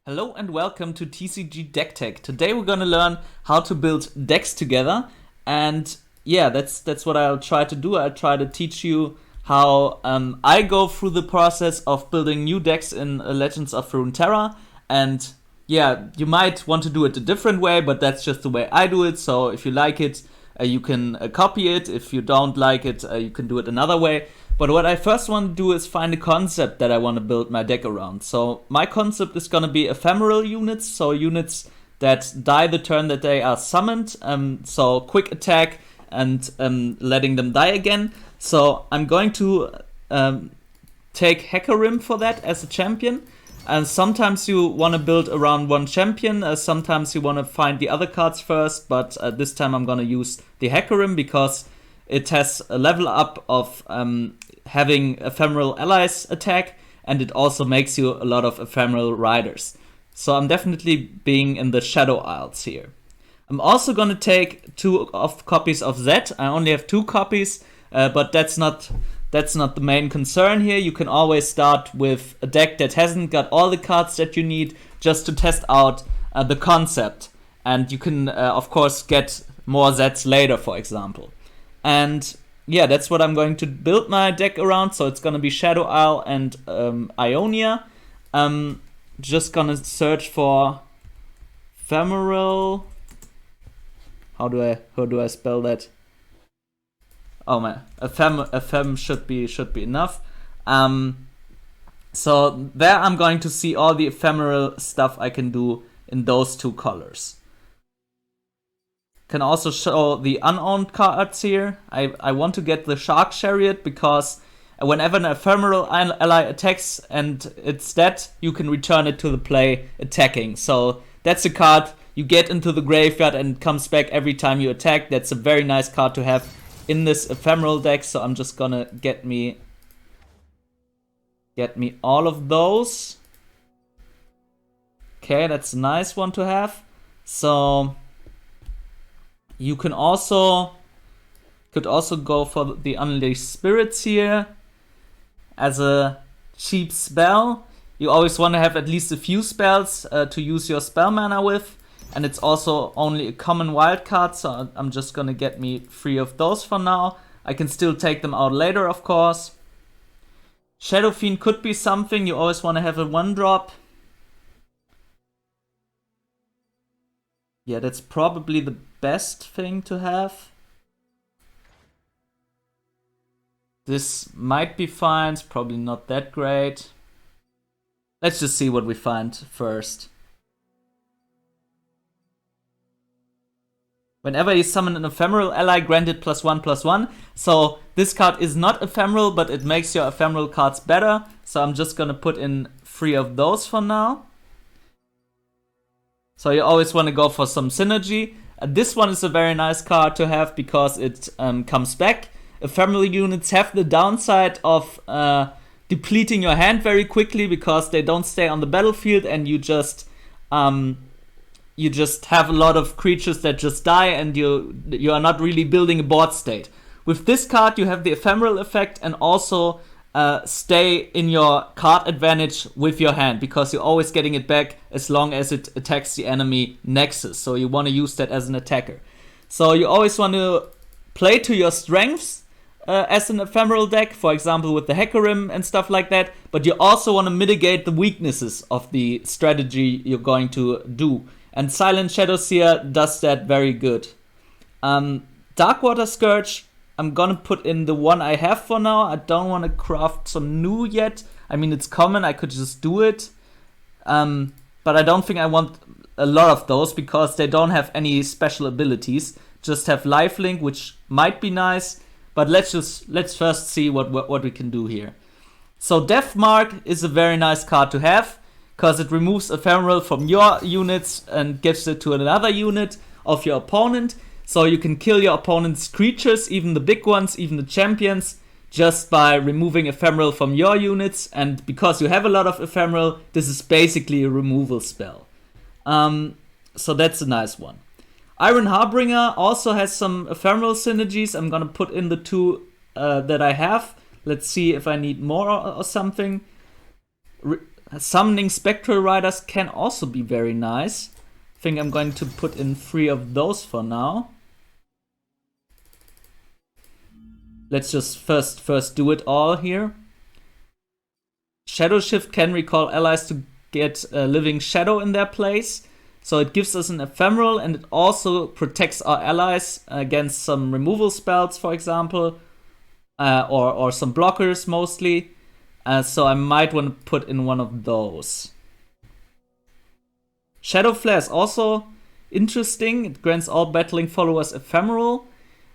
Hello and welcome to TCG Deck Tech. Today we're gonna learn how to build decks together, and yeah, that's what I'll try to do. I'll try to teach you how I go through the process of building new decks in Legends of Runeterra, and yeah, you might want to do it a different way, but that's just the way I do it. So if you like it, you can copy it. If you don't like it, you can do it another way. But what I first want to do is find a concept that I want to build my deck around. So my concept is going to be ephemeral units, so units that die the turn that they are summoned, so quick attack and letting them die again. So I'm going to take Hecarim for that as a champion. And sometimes you want to build around one champion, sometimes you want to find the other cards first, but this time I'm going to use the Hecarim because it has a level up of having ephemeral allies attack, and it also makes you a lot of ephemeral riders. So I'm definitely being in the Shadow Isles here. I'm also going to take two copies of Zed. I only have 2 copies, but that's not the main concern here. You can always start with a deck that hasn't got all the cards that you need, just to test out the concept. And you can, of course, get more Zeds later, for example. And yeah, that's what I'm going to build my deck around. So it's going to be Shadow Isle and Ionia. Just going to search for Ephemeral. How do I spell that? Oh man, Ephem should be enough. So there I'm going to see all the ephemeral stuff I can do in those 2 colors. Can also show the unowned cards here. I want to get the Shark Chariot because whenever an ephemeral ally attacks and it's dead, you can return it to the play attacking. So that's a card you get into the graveyard and it comes back every time you attack. That's a very nice card to have in this ephemeral deck. So I'm just gonna get me all of those. Okay, that's a nice one to have. So you could also go for the Unleashed Spirits here as a cheap spell. You always want to have at least a few spells to use your spell mana with, and it's also only a common wild card, so I'm just gonna get me 3 of those for now. I can still take them out later, of course. Shadow Fiend could be something. You always want to have a 1-drop. Yeah, that's probably the best thing to have. This might be fine, it's probably not that great. Let's just see what we find first. Whenever you summon an ephemeral ally, grant it +1/+1. So this card is not ephemeral, but it makes your ephemeral cards better. So I'm just gonna put in 3 of those for now. So you always want to go for some synergy. This one is a very nice card to have because it comes back. Ephemeral units have the downside of depleting your hand very quickly because they don't stay on the battlefield, and you just have a lot of creatures that just die, and you are not really building a board state. With this card, you have the ephemeral effect and also stay in your card advantage with your hand because you're always getting it back as long as it attacks the enemy nexus. So you want to use that as an attacker. So you always want to play to your strengths as an ephemeral deck, for example with the Hecarim and stuff like that. But you also want to mitigate the weaknesses of the strategy you're going to do. And Silent Shadowseer does that very good. Darkwater Scourge, I'm gonna put in the one I have for now. I don't want to craft some new yet. I mean, it's common, I could just do it. But I don't think I want a lot of those because they don't have any special abilities. Just have lifelink, which might be nice. But let's first see what we can do here. So Deathmark is a very nice card to have because it removes ephemeral from your units and gives it to another unit of your opponent. So you can kill your opponent's creatures, even the big ones, even the champions, just by removing ephemeral from your units. And because you have a lot of ephemeral, this is basically a removal spell. So that's a nice one. Iron Harbinger also has some ephemeral synergies. I'm gonna put in the 2 that I have. Let's see if I need more or something. Summoning Spectral Riders can also be very nice. I think I'm going to put in 3 of those for now. Let's just first do it all here. Shadow Shift can recall allies to get a living shadow in their place. So it gives us an ephemeral, and it also protects our allies against some removal spells, for example, or some blockers mostly. So I might want to put in one of those. Shadow Flare is also interesting. It grants all battling followers ephemeral.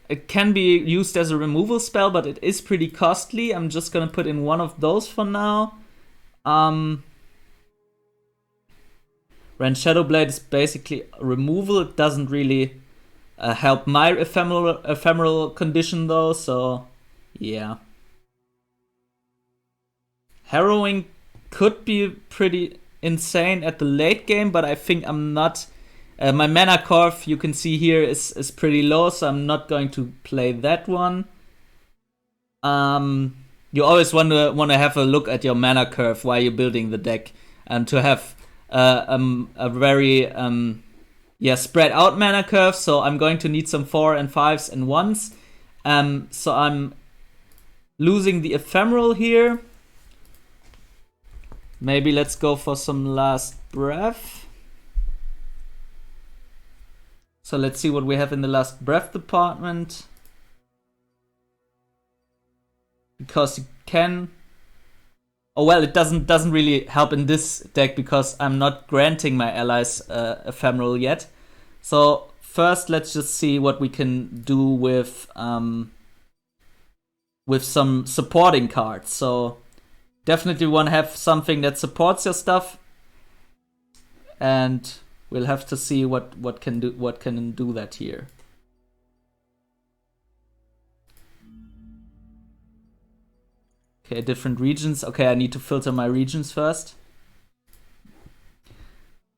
It can be used as a removal spell, but it is pretty costly. I'm just gonna put in one of those for now. Rend Shadowblade is basically removal. It doesn't really help my ephemeral condition though, so yeah. Harrowing could be pretty insane at the late game, but I think I'm not. My mana curve, you can see here, is pretty low, so I'm not going to play that one. You always want to have a look at your mana curve while you're building the deck, and to have a very spread out mana curve. So I'm going to need some 4 and 5s and 1s. So I'm losing the ephemeral here. Maybe let's go for some last breath. So let's see what we have in the last breath department. Because you can. Oh well, it doesn't really help in this deck because I'm not granting my allies ephemeral yet. So first, let's just see what we can do with some supporting cards. So definitely want to have something that supports your stuff, and we'll have to see what can do that here. Okay, different regions. Okay, I need to filter my regions first.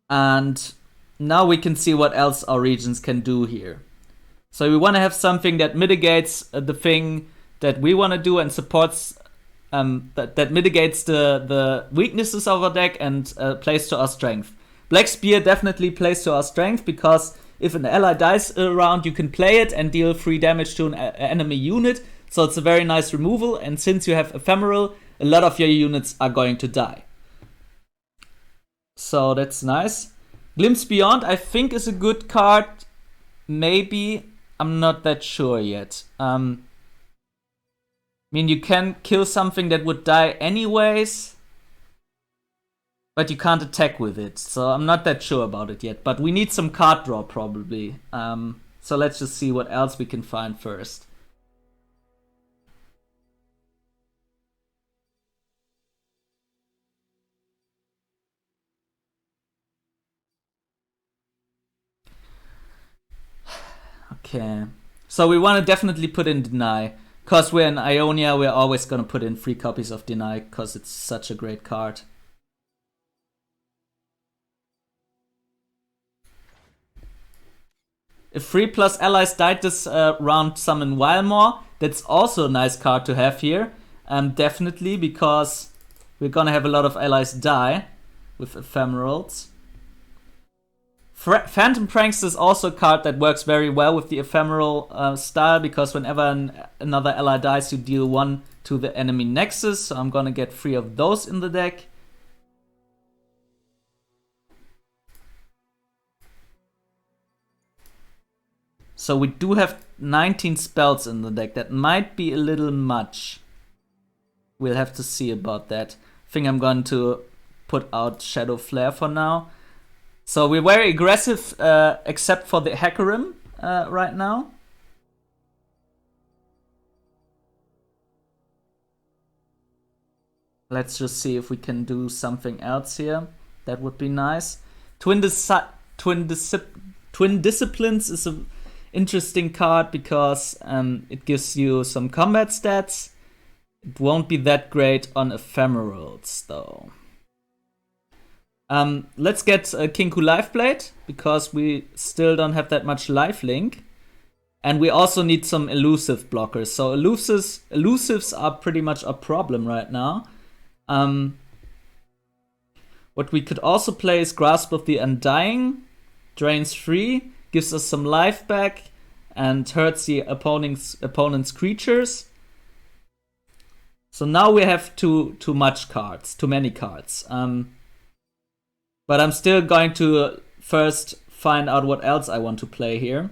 And now we can see what else our regions can do here. So we want to have something that mitigates the thing that we want to do and supports that mitigates the weaknesses of our deck and plays to our strength. Black Spear definitely plays to our strength because if an ally dies around, you can play it and deal 3 damage to an enemy unit. So it's a very nice removal, and since you have ephemeral, a lot of your units are going to die. So that's nice. Glimpse Beyond, I think, is a good card. Maybe. I'm not that sure yet. I mean, you can kill something that would die anyways, but you can't attack with it. So I'm not that sure about it yet. But we need some card draw probably. So let's just see what else we can find first. Okay, so we want to definitely put in Deny. Because we're in Ionia, we're always going to put in 3 copies of Deny, because it's such a great card. If 3+ allies died this round, summon Wildmore. That's also a nice card to have here. Definitely, because we're going to have a lot of allies die with ephemerals. Phantom Pranks is also a card that works very well with the ephemeral style, because whenever another ally dies, you deal 1 to the enemy nexus. So I'm gonna get 3 of those in the deck. So we do have 19 spells in the deck. That might be a little much. We'll have to see about that. I think I'm going to put out Shadow Flare for now. So we're very aggressive, except for the Hecarim right now. Let's just see if we can do something else here. That would be nice. Twin Disciplines is an interesting card because it gives you some combat stats. It won't be that great on ephemerals though. Let's get Kinku Lifeblade, because we still don't have that much lifelink. And we also need some elusive blockers. So elusives are pretty much a problem right now. What we could also play is Grasp of the Undying. Drains 3, gives us some life back, and hurts the opponent's creatures. So now we have too many cards. But I'm still going to first find out what else I want to play here.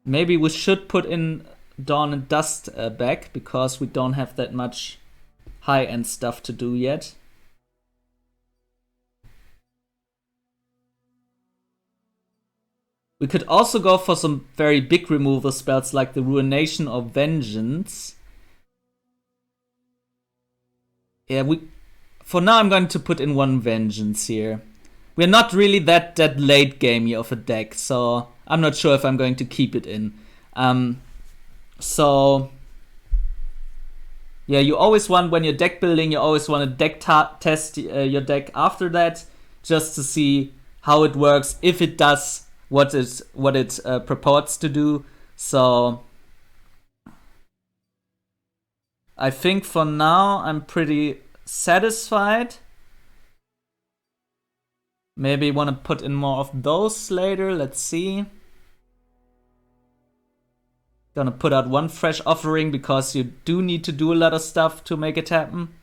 Maybe we should put in Dawn and Dust back, because we don't have that much high-end stuff to do yet. We could also go for some very big removal spells like the Ruination or Vengeance. Yeah, for now I'm going to put in one Vengeance here. We're not really that late gamey of a deck, so I'm not sure if I'm going to keep it in. So yeah, you always want, when you're deck building, you always want to deck test your deck after that, just to see how it works, if it does what it purports to do. So I think for now I'm pretty satisfied. Maybe want to put in more of those later. Let's see. Gonna put out one fresh offering, because you do need to do a lot of stuff to make it happen.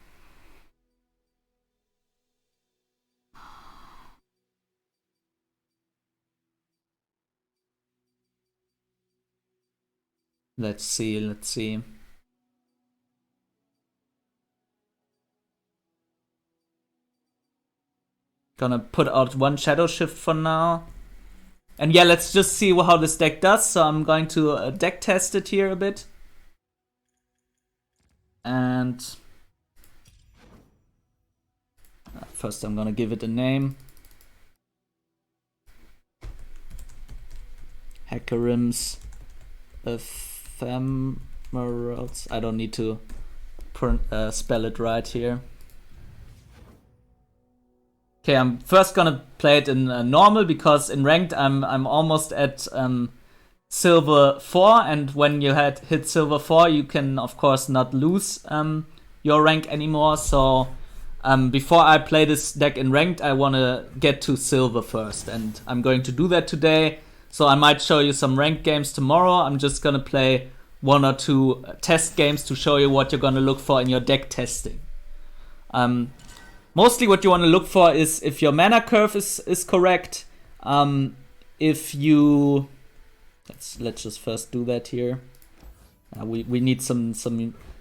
Let's see. Gonna put out one Shadow Shift for now. And yeah, let's just see how this deck does. So I'm going to deck test it here a bit. And first I'm gonna give it a name. Hecarim's Ephemerals. I don't need to spell it right here. Okay, I'm first gonna play it in normal, because in ranked I'm almost at silver 4, and when you hit silver 4, you can of course not lose your rank anymore. So before I play this deck in ranked, I want to get to silver first, and I'm going to do that today. So I might show you some ranked games tomorrow. I'm just gonna play 1 or 2 test games to show you what you're gonna look for in your deck testing. Mostly what you want to look for is if your mana curve is correct. If you let's just first do that here. We need some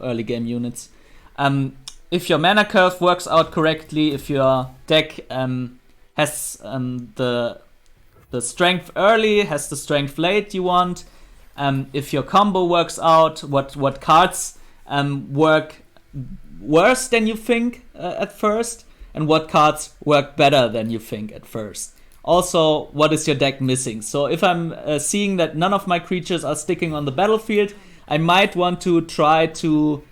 early game units. If your mana curve works out correctly, if your deck has the strength early, has the strength late you want, if your combo works out, what cards work worse than you think at first, and what cards work better than you think at first. Also, what is your deck missing? So if I'm seeing that none of my creatures are sticking on the battlefield, I might want to try to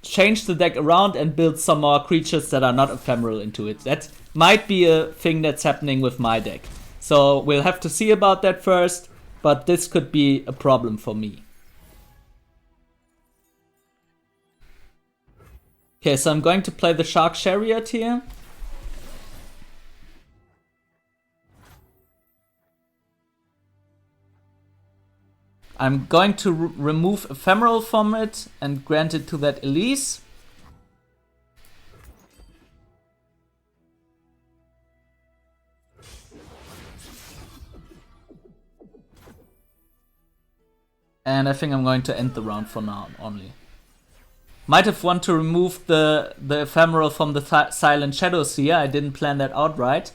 change the deck around and build some more creatures that are not ephemeral into it. That might be a thing that's happening with my deck. So we'll have to see about that first, but this could be a problem for me. Okay, so I'm going to play the Shark Chariot here. I'm going to remove Ephemeral from it and grant it to that Elise. And I think I'm going to end the round for now only. Might have wanted to remove the Ephemeral from the Silent Shadow Seer. I didn't plan that out right.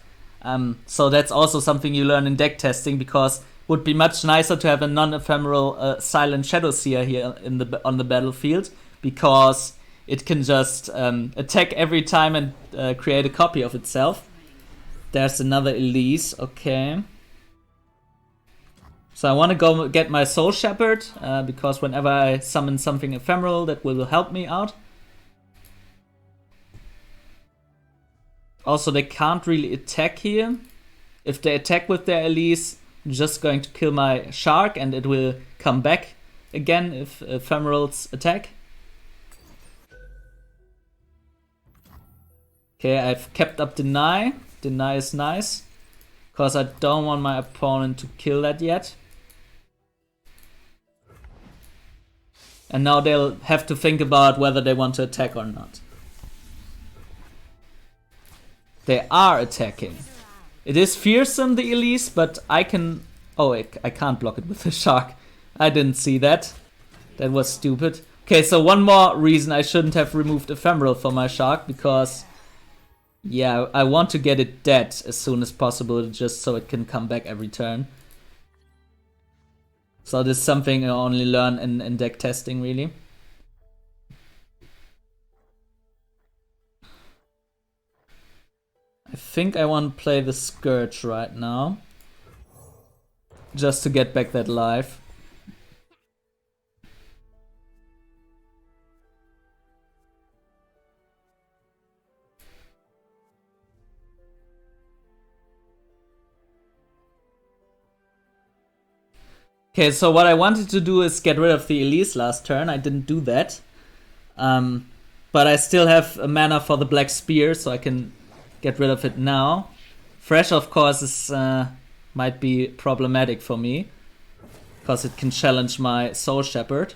So that's also something you learn in deck testing, because it would be much nicer to have a non-ephemeral Silent Shadow Seer here on the battlefield, because it can just attack every time and create a copy of itself. There's another Elise, okay. So I want to go get my Soul Shepherd, because whenever I summon something ephemeral, that will help me out. Also, they can't really attack here. If they attack with their Elise, I'm just going to kill my Shark and it will come back again if Ephemerals attack. Okay, I've kept up Deny. Deny is nice, because I don't want my opponent to kill that yet. And now they'll have to think about whether they want to attack or not. They are attacking. It is fearsome, the Elise, but I can... Oh, I can't block it with the shark. I didn't see that. That was stupid. Okay, so one more reason I shouldn't have removed Ephemeral for my shark, because... yeah, I want to get it dead as soon as possible, just so it can come back every turn. So this is something I only learn in deck testing, really. I think I want to play the Scourge right now, just to get back that life. Okay, so what I wanted to do is get rid of the Elise last turn. I didn't do that. But I still have a mana for the Black Spear, so I can get rid of it now. Fresh, of course, is might be problematic for me, because it can challenge my Soul Shepherd.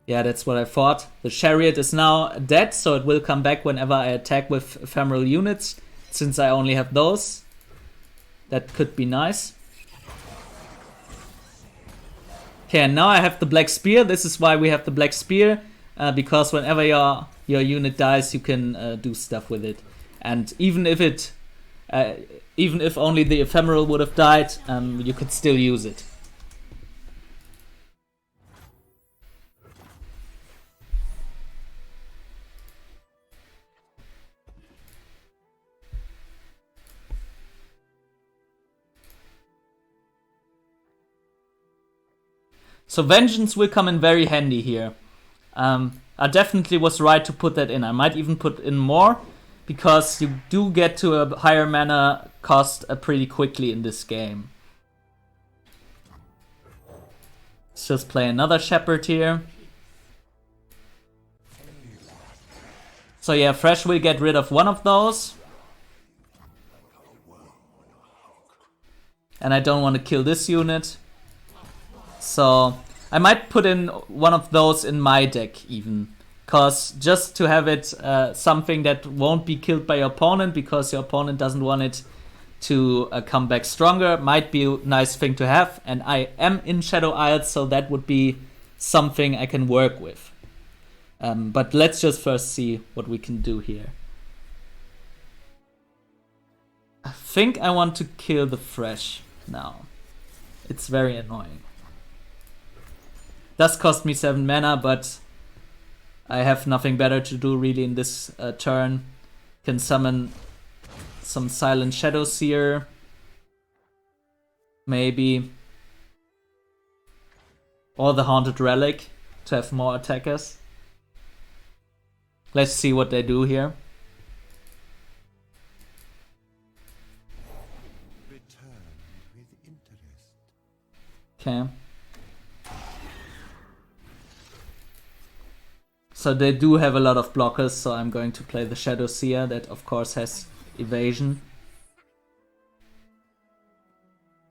Yeah, that's what I thought. The Chariot is now dead, so it will come back whenever I attack with Ephemeral Units, since I only have those. That could be nice. Okay, and now I have the Black Spear. This is why we have the Black Spear, because whenever your unit dies, you can do stuff with it. And even if only the Ephemeral would have died, you could still use it. So Vengeance will come in very handy here. I definitely was right to put that in. I might even put in more, because you do get to a higher mana cost pretty quickly in this game. Let's just play another Shepherd here. So yeah, Fresh will get rid of one of those. And I don't want to kill this unit. So I might put in one of those in my deck even, because just to have it something that won't be killed by your opponent, because your opponent doesn't want it to come back stronger, might be a nice thing to have. And I am in Shadow Isles, so that would be something I can work with. But let's just first see what we can do here. I think I want to kill the Fresh now. It's very annoying. Does cost me 7 mana, but I have nothing better to do really in this turn. Can summon some Silent Shadow Seer. Maybe. Or the Haunted Relic to have more attackers. Let's see what they do here. Okay. So they do have a lot of blockers, so I'm going to play the Shadow Seer, that of course has evasion.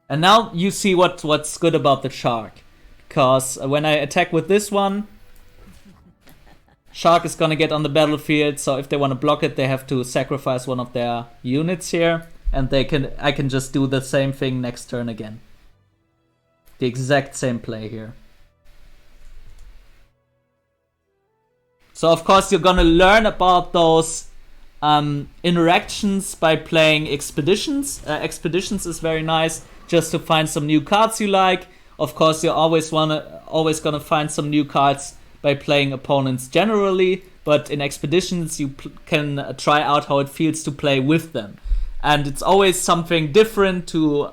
And now you see what's good about the Shark. Because when I attack with this one, Shark is gonna get on the battlefield, so if they want to block it, they have to sacrifice one of their units here. And I can just do the same thing next turn again. The exact same play here. So of course you're gonna learn about those interactions by playing Expeditions. Expeditions is very nice, just to find some new cards you like. Of course you're always gonna find some new cards by playing opponents generally, but in Expeditions you can try out how it feels to play with them. And it's always something different to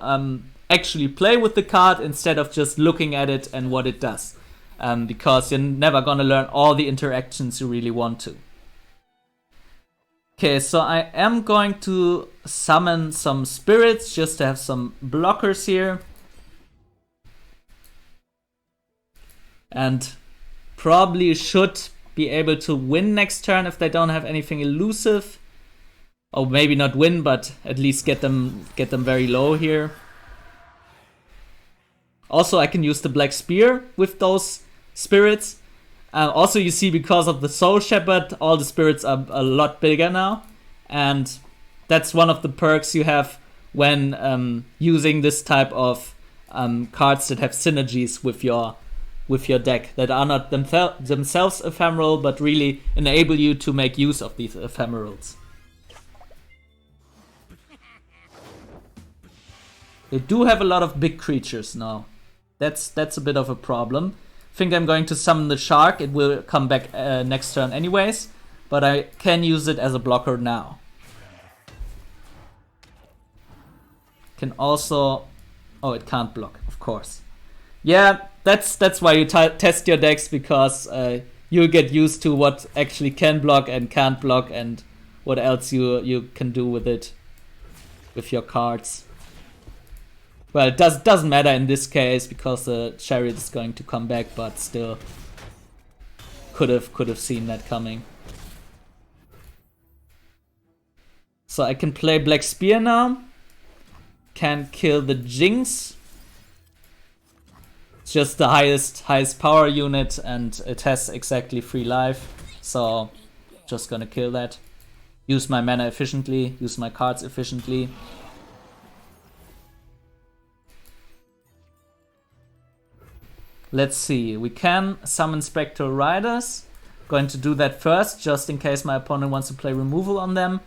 actually play with the card instead of just looking at it and what it does. Because you're never gonna learn all the interactions you really want to. Okay, so I am going to summon some spirits just to have some blockers here. And probably should be able to win next turn if they don't have anything elusive. Or maybe not win, but at least get them very low here. Also, I can use the Black Spear with those spirits. Also, you see, because of the Soul Shepherd, all the spirits are a lot bigger now. And that's one of the perks you have when using this type of cards that have synergies with your deck, that are not themselves ephemeral, but really enable you to make use of these ephemerals. They do have a lot of big creatures now. That's a bit of a problem. I think I'm going to summon the shark. It will come back next turn anyways, but I can use it as a blocker now. Can also... Oh, it can't block, of course. Yeah, that's why you test your decks, because you'll get used to what actually can block and can't block, and what else you can do with it, with your cards. Well, it doesn't matter in this case, because the chariot is going to come back, but still could have seen that coming. So I can play Black Spear now. Can kill the Jinx. It's just the highest power unit, and it has exactly 3 life. So just gonna kill that. Use my mana efficiently, use my cards efficiently. Let's see, we can summon Spectral Riders. Going to do that first, just in case my opponent wants to play removal on them.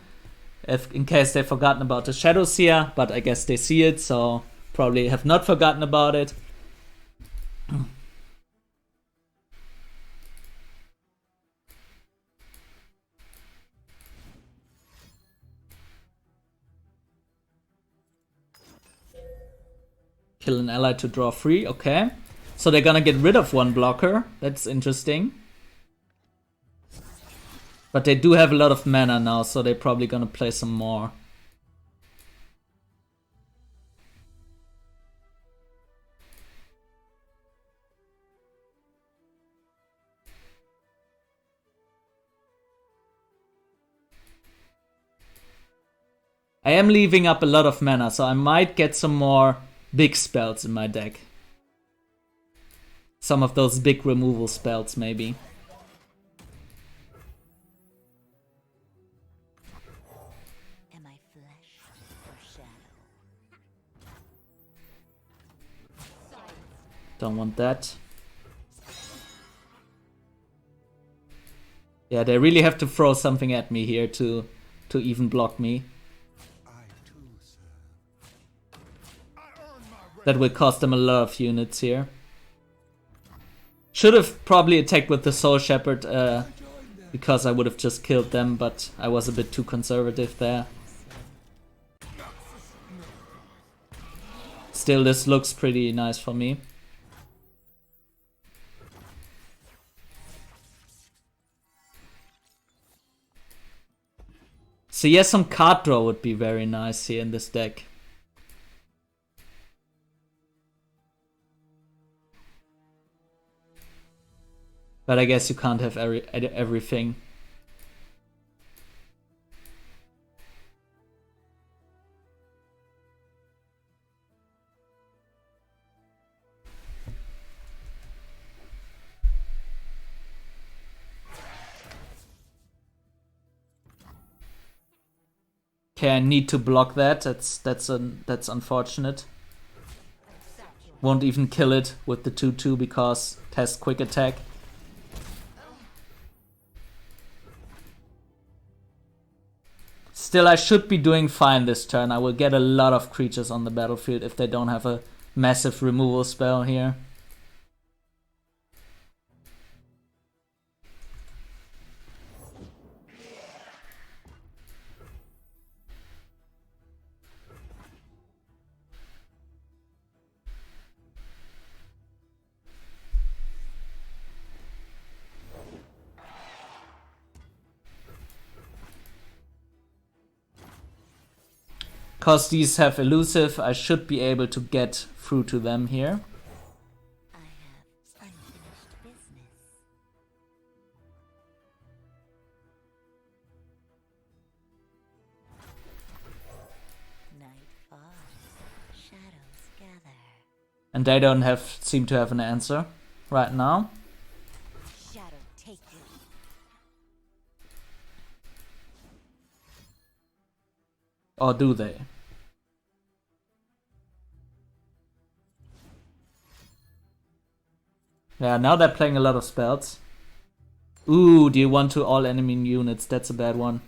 In case they've forgotten about the Shadow Seer, but I guess they see it, so probably have not forgotten about it. Kill an ally to draw 3, okay. So they're gonna get rid of 1 blocker, that's interesting. But they do have a lot of mana now, so they're probably gonna play some more. I am leaving up a lot of mana, so I might get some more big spells in my deck. Some of those big removal spells, maybe. Am I flesh or shadow? Don't want that. Yeah, they really have to throw something at me here to even block me. That will cost them a lot of units here. Should have probably attacked with the Soul Shepherd, because I would have just killed them, but I was a bit too conservative there. Still, this looks pretty nice for me. So yes, some card draw would be very nice here in this deck. But I guess you can't have everything. Okay, I need to block that. That's unfortunate. Won't even kill it with the 2/2 because it has quick attack. Still, I should be doing fine this turn. I will get a lot of creatures on the battlefield if they don't have a massive removal spell here. Because these have elusive, I should be able to get through to them here. I have unfinished business. Night falls, shadows gather. And they don't seem to have an answer right now. Shadow take you. Or do they? Yeah, now they're playing a lot of spells. Ooh, do you want to all enemy units? That's a bad one.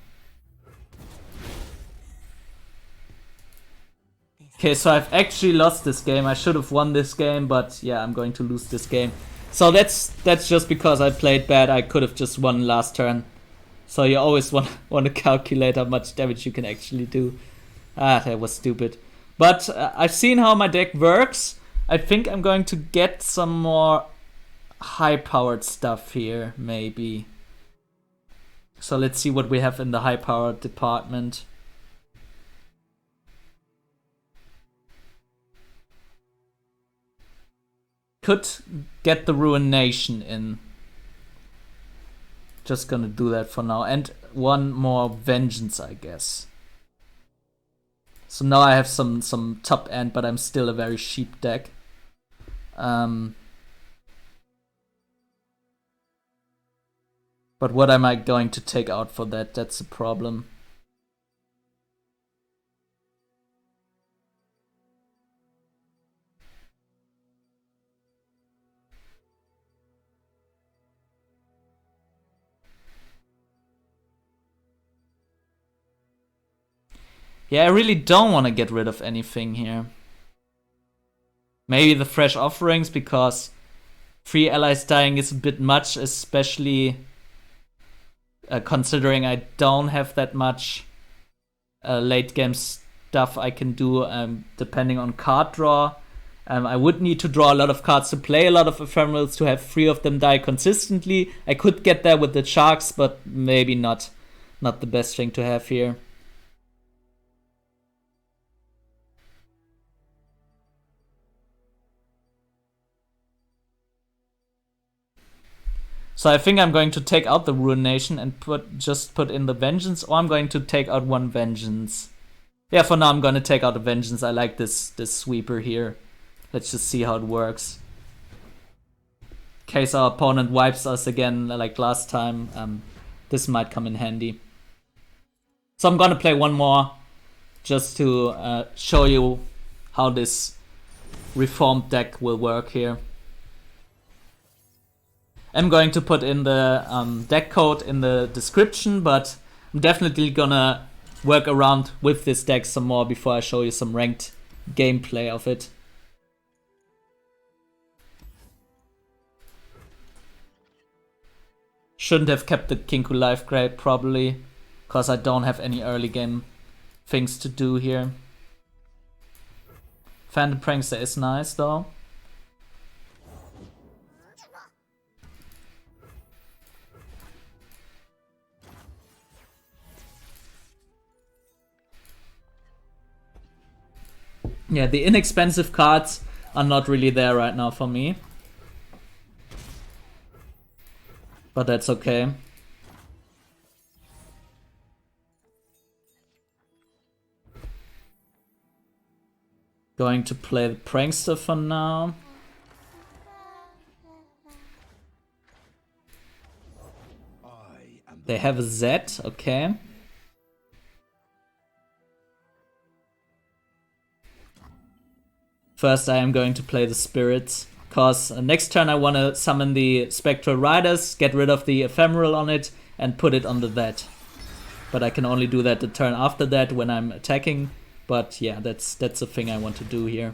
Okay, so I've actually lost this game. I should have won this game, but yeah, I'm going to lose this game. So that's just because I played bad. I could have just won last turn. So you always want to calculate how much damage you can actually do. Ah, that was stupid. But I've seen how my deck works. I think I'm going to get some more high-powered stuff here, maybe. So let's see what we have in the high-powered department. Could get the Ruination in. Just gonna do that for now. And one more Vengeance, I guess. So now I have some top end, but I'm still a very cheap deck. But what am I going to take out for that? That's the problem. Yeah, I really don't want to get rid of anything here. Maybe the fresh offerings, because 3 allies dying is a bit much, especially considering I don't have that much late game stuff I can do depending on card draw. I would need to draw a lot of cards to play a lot of ephemerals to have 3 of them die consistently. I could get there with the sharks, but maybe not the best thing to have here. So I think I'm going to take out the Ruination and just put in the Vengeance, or I'm going to take out one Vengeance. Yeah, for now I'm going to take out the Vengeance. I like this sweeper here. Let's just see how it works. In case our opponent wipes us again like last time, this might come in handy. So I'm going to play one more just to show you how this reformed deck will work here. I'm going to put in the deck code in the description, but I'm definitely gonna work around with this deck some more before I show you some ranked gameplay of it. Shouldn't have kept the Kinku Life Grade probably, because I don't have any early game things to do here. Phantom Prankster is nice though. Yeah, the inexpensive cards are not really there right now for me. But that's okay. Going to play the Prankster for now. They have a Z, okay. First, I am going to play the Spirits, because next turn I want to summon the Spectral Riders, get rid of the Ephemeral on it, and put it on the that. But I can only do that the turn after that when I'm attacking. But yeah, that's the thing I want to do here.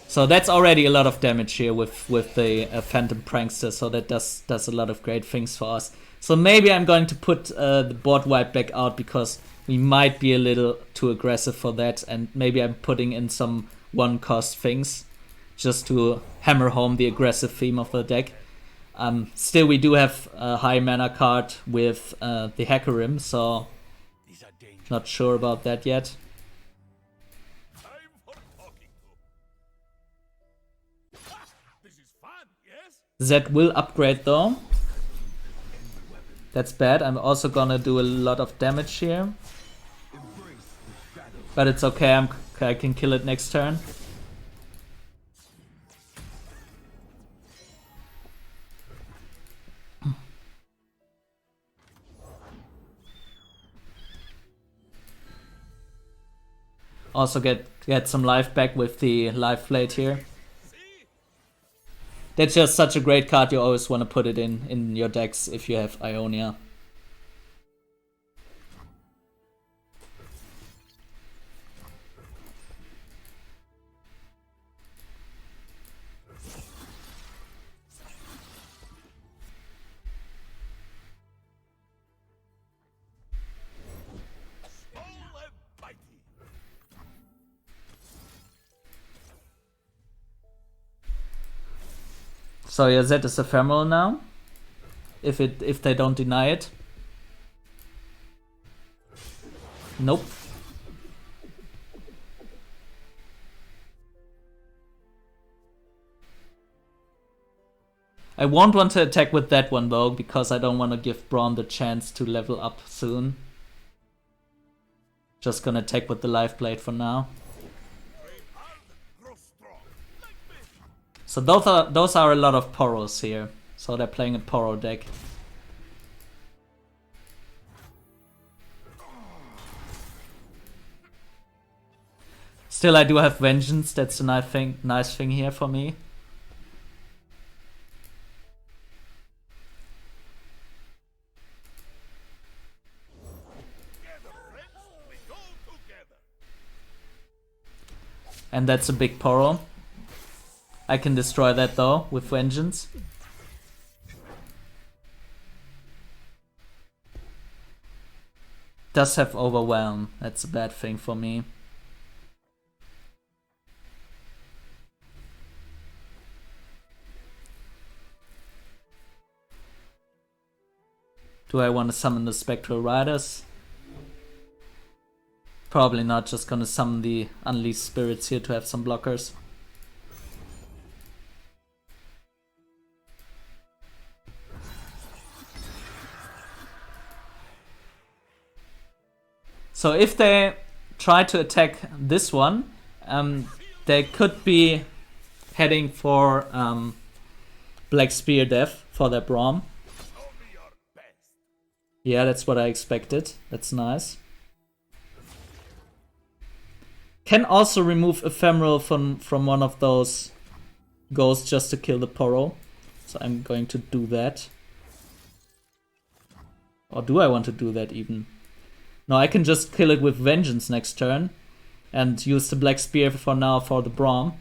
So that's already a lot of damage here with the Phantom Prankster, so that does a lot of great things for us. So maybe I'm going to put the board wipe back out, because we might be a little too aggressive for that, and maybe I'm putting in some one cost things, just to hammer home the aggressive theme of the deck. Still, we do have a high mana card with the Hecarim, so not sure about that yet. Zed will upgrade though. That's bad. I'm also gonna do a lot of damage here. But it's okay, I can kill it next turn. Also get some life back with the life blade here. That's just such a great card, you always want to put it in your decks if you have Ionia. So yeah, Zed is ephemeral now. If they don't deny it. Nope. I won't want to attack with that one though, because I don't want to give Braum the chance to level up soon. Just gonna attack with the life blade for now. So those are a lot of Poros here. So they're playing a Poro deck. Still, I do have Vengeance. That's a nice thing here for me. And that's a big Poro. I can destroy that though with Vengeance. Does have Overwhelm. That's a bad thing for me. Do I want to summon the Spectral Riders? Probably not, just gonna summon the Unleashed Spirits here to have some blockers. So if they try to attack this one, they could be heading for Black Spear Death for their Braum. Yeah, that's what I expected. That's nice. Can also remove Ephemeral from one of those ghosts just to kill the Poro. So I'm going to do that. Or do I want to do that even? No, I can just kill it with Vengeance next turn. And use the Black Spear for now for the Braum.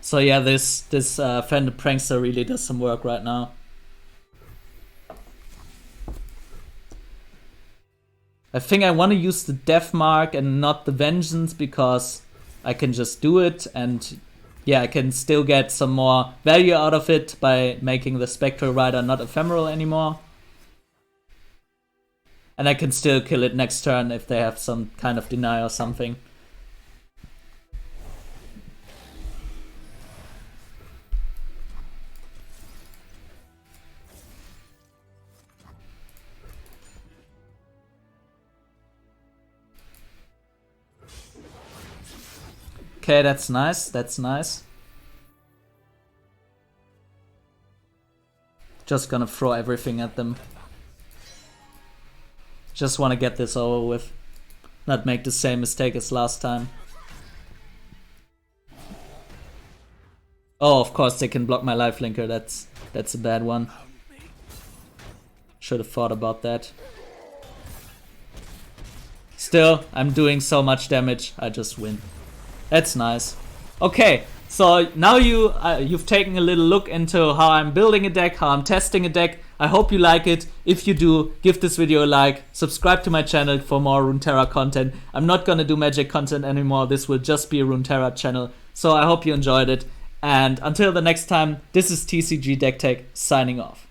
So yeah, this Phantom Prankster really does some work right now. I think I want to use the Death Mark and not the Vengeance because I can just do it, and yeah, I can still get some more value out of it by making the Spectral Rider not ephemeral anymore. And I can still kill it next turn if they have some kind of deny or something. Okay, that's nice, that's nice. Just gonna throw everything at them. Just wanna get this over with. Not make the same mistake as last time. Oh, of course they can block my lifelinker, that's a bad one. Should have thought about that. Still, I'm doing so much damage, I just win. That's nice. Okay, so now you've taken a little look into how I'm building a deck, how I'm testing a deck. I hope you like it. If you do, give this video a like, subscribe to my channel for more Runeterra content. I'm not gonna do magic content anymore, this will just be a Runeterra channel. So I hope you enjoyed it, and until the next time, this is TCG Deck Tech signing off.